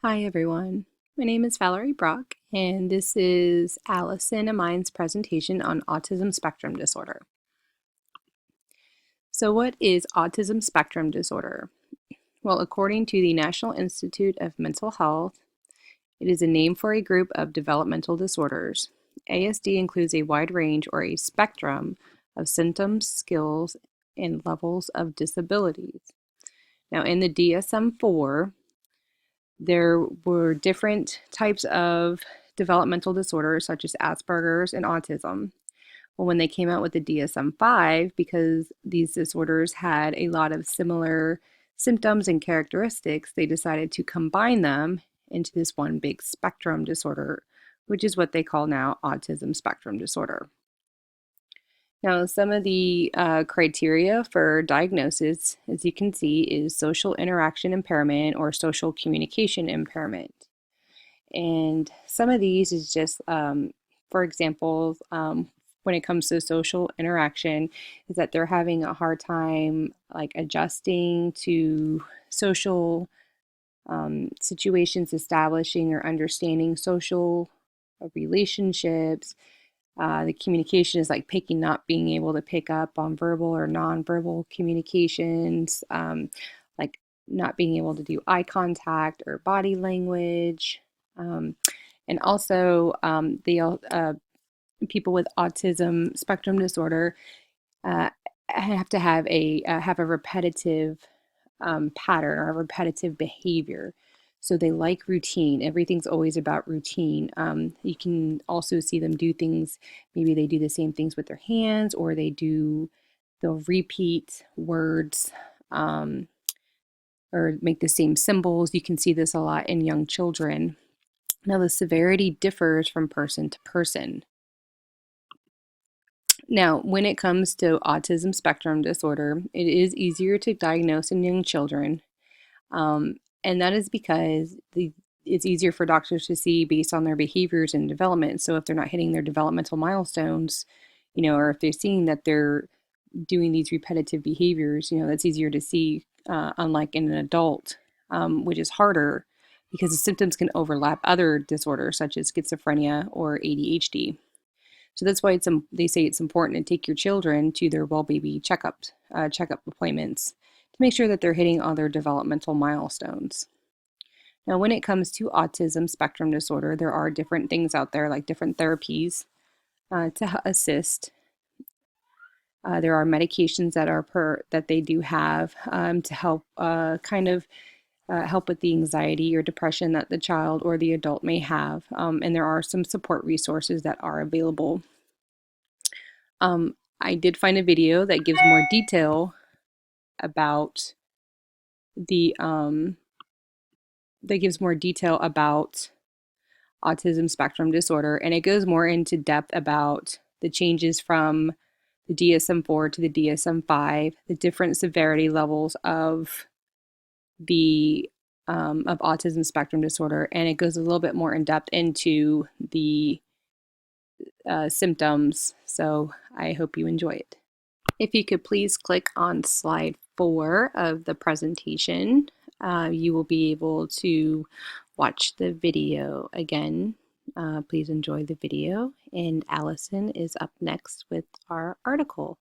Hi everyone, my name is Valerie Brock, and this is Allison and mine's presentation on autism spectrum disorder. So what is autism spectrum disorder? Well, according to the National Institute of Mental Health, it is a name for a group of developmental disorders. ASD includes a wide range or a spectrum of symptoms, skills, and levels of disabilities. Now in the DSM-4, there were different types of developmental disorders such as Asperger's and autism. Well, when they came out with the DSM-5, because these disorders had a lot of similar symptoms and characteristics, they decided to combine them into this one big spectrum disorder, which is what they call now autism spectrum disorder. Now, some of the criteria for diagnosis, as you can see, is social interaction impairment or social communication impairment. And some of these is just, for example, when it comes to social interaction, is that they're having a hard time like adjusting to social situations, establishing or understanding social relationships. The communication is like not being able to pick up on verbal or nonverbal communications, like not being able to do eye contact or body language. Um, and also, people with autism spectrum disorder uh, have to have a repetitive pattern or a repetitive behavior. So they like routine. Everything's always about routine. You can also see them do things. Maybe they do the same things with their hands, or they'll repeat words or make the same symbols. You can see this a lot in young children. Now, the severity differs from person to person. Now, when it comes to autism spectrum disorder, it is easier to diagnose in young children. And that is because it's easier for doctors to see based on their behaviors and development. So if they're not hitting their developmental milestones, or if they're seeing that they're doing these repetitive behaviors, that's easier to see, unlike in an adult, which is harder because the symptoms can overlap other disorders such as schizophrenia or ADHD. So that's why they say it's important to take your children to their well baby checkup appointments to make sure that they're hitting all their developmental milestones. Now, when it comes to autism spectrum disorder, there are different things out there, like different therapies to assist. There are medications that they do have to help help with the anxiety or depression that the child or the adult may have. And there are some support resources that are available. I did find a video that gives more detail about the that gives more detail about autism spectrum disorder, and it goes more into depth about the changes from the DSM-4 to the DSM-5, the different severity levels of the of autism spectrum disorder, and it goes a little bit more in depth into the symptoms. So I hope you enjoy it. If you could please click on slide 4 of the presentation, you will be able to watch the video again. Please enjoy the video, and Allison is up next with our article.